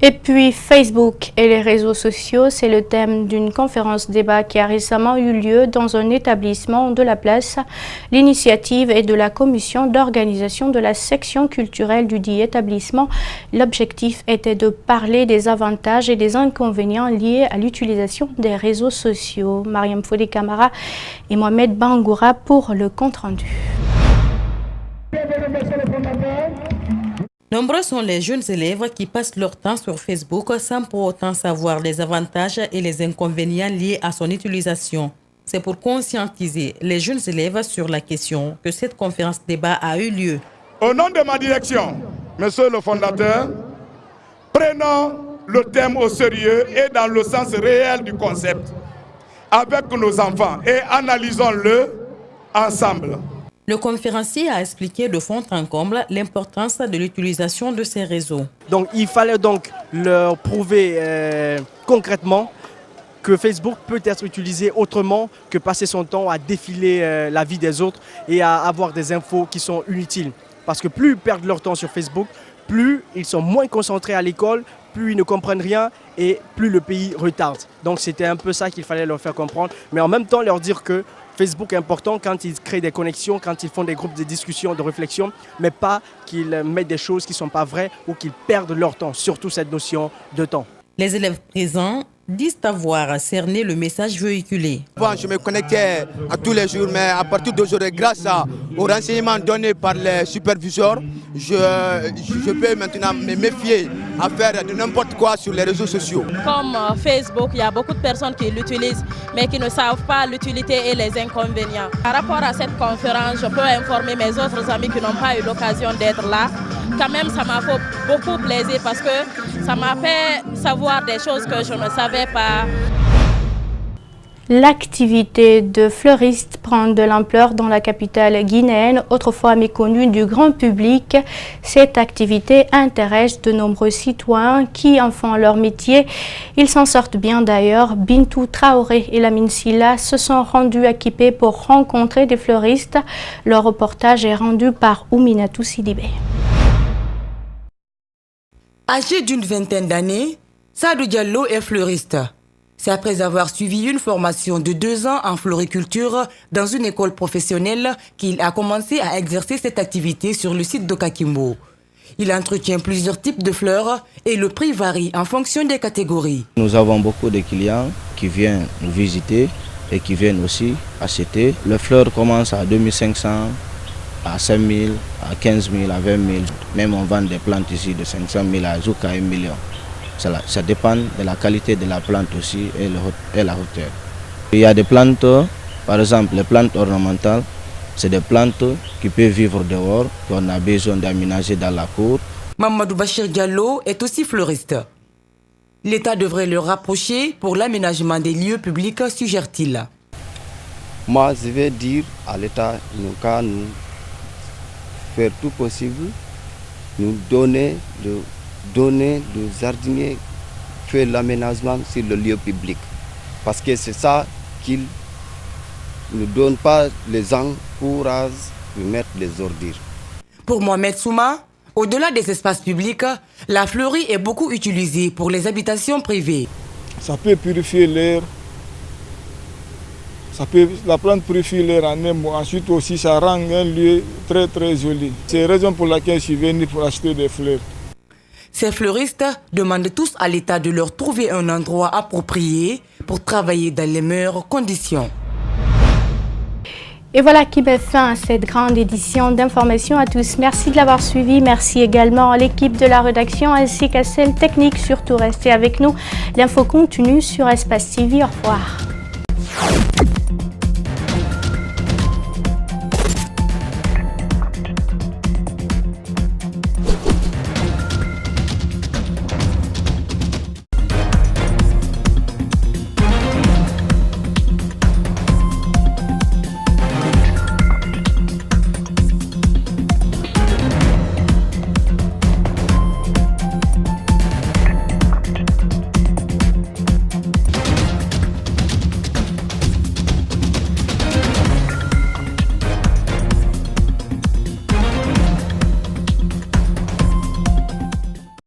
Et puis Facebook et les réseaux sociaux, c'est le thème d'une conférence débat qui a récemment eu lieu dans un établissement de la place. L'initiative est de la commission d'organisation de la section culturelle du dit établissement. L'objectif était de parler des avantages et des inconvénients liés à l'utilisation des réseaux sociaux. Mariam Fodé Camara et Mohamed Bangoura pour le compte-rendu. Nombreux sont les jeunes élèves qui passent leur temps sur Facebook sans pour autant savoir les avantages et les inconvénients liés à son utilisation. C'est pour conscientiser les jeunes élèves sur la question que cette conférence débat a eu lieu. Au nom de ma direction, monsieur le fondateur, prenons le thème au sérieux et dans le sens réel du concept avec nos enfants et analysons-le ensemble. Le conférencier a expliqué de fond en comble l'importance de l'utilisation de ces réseaux. Donc il fallait donc leur prouver concrètement que Facebook peut être utilisé autrement que passer son temps à défiler la vie des autres et à avoir des infos qui sont inutiles. Parce que plus ils perdent leur temps sur Facebook, plus ils sont moins concentrés à l'école, plus ils ne comprennent rien et plus le pays retarde. Donc c'était un peu ça qu'il fallait leur faire comprendre, mais en même temps leur dire que Facebook est important quand ils créent des connexions, quand ils font des groupes de discussion, de réflexion, mais pas qu'ils mettent des choses qui ne sont pas vraies ou qu'ils perdent leur temps, surtout cette notion de temps. Les élèves présents disent avoir cerné le message véhiculé. Avant, je me connectais à tous les jours, mais à partir d'aujourd'hui, grâce aux renseignements donnés par les superviseurs, je peux maintenant me méfier à faire de n'importe quoi sur les réseaux sociaux. Comme Facebook, il y a beaucoup de personnes qui l'utilisent, mais qui ne savent pas l'utilité et les inconvénients. Par rapport à cette conférence, je peux informer mes autres amis qui n'ont pas eu l'occasion d'être là. Quand même, ça m'a fait beaucoup plaisir parce que ça m'a fait savoir des choses que je ne savais pas. L'activité de fleuriste prend de l'ampleur dans la capitale guinéenne, autrefois méconnue du grand public. Cette activité intéresse de nombreux citoyens qui en font leur métier. Ils s'en sortent bien d'ailleurs. Bintou Traoré et Lamine Silla se sont rendus équipés pour rencontrer des fleuristes. Leur reportage est rendu par Ouminatou Sidibé. Âgé d'une vingtaine d'années, Sadou Diallo est fleuriste. C'est après avoir suivi une formation de 2 ans en floriculture dans une école professionnelle qu'il a commencé à exercer cette activité sur le site de Kakimbo. Il entretient plusieurs types de fleurs et le prix varie en fonction des catégories. Nous avons beaucoup de clients qui viennent nous visiter et qui viennent aussi acheter. Les fleurs commencent à 2500, à 5 000, à 15 000, à 20 000. Même on vend des plantes ici de 500 000 à jusqu'à 1 million. Ça dépend de la qualité de la plante aussi et la hauteur. Il y a des plantes, par exemple les plantes ornementales, c'est des plantes qui peuvent vivre dehors, qu'on a besoin d'aménager dans la cour. Mamadou Bachir Diallo est aussi fleuriste. L'État devrait le rapprocher pour l'aménagement des lieux publics, suggère-t-il. Moi, je vais dire à l'État, nous faire tout possible, nous donner de jardiniers faire l'aménagement sur le lieu public. Parce que c'est ça qu'ils ne donnent pas les gens courage de mettre les ordures. Pour Mohamed Souma, au-delà des espaces publics, la fleurie est beaucoup utilisée pour les habitations privées. Ça peut purifier l'air. La plante purifie l'air en un mot. Ensuite aussi, ça rend un lieu très très joli. C'est la raison pour laquelle je suis venu pour acheter des fleurs. Ces fleuristes demandent tous à l'État de leur trouver un endroit approprié pour travailler dans les meilleures conditions. Et voilà qui met fin à cette grande édition d'information à tous. Merci de l'avoir suivi. Merci également à l'équipe de la rédaction ainsi qu'à celle technique. Surtout restez avec nous. L'info continue sur Espace TV. Au revoir.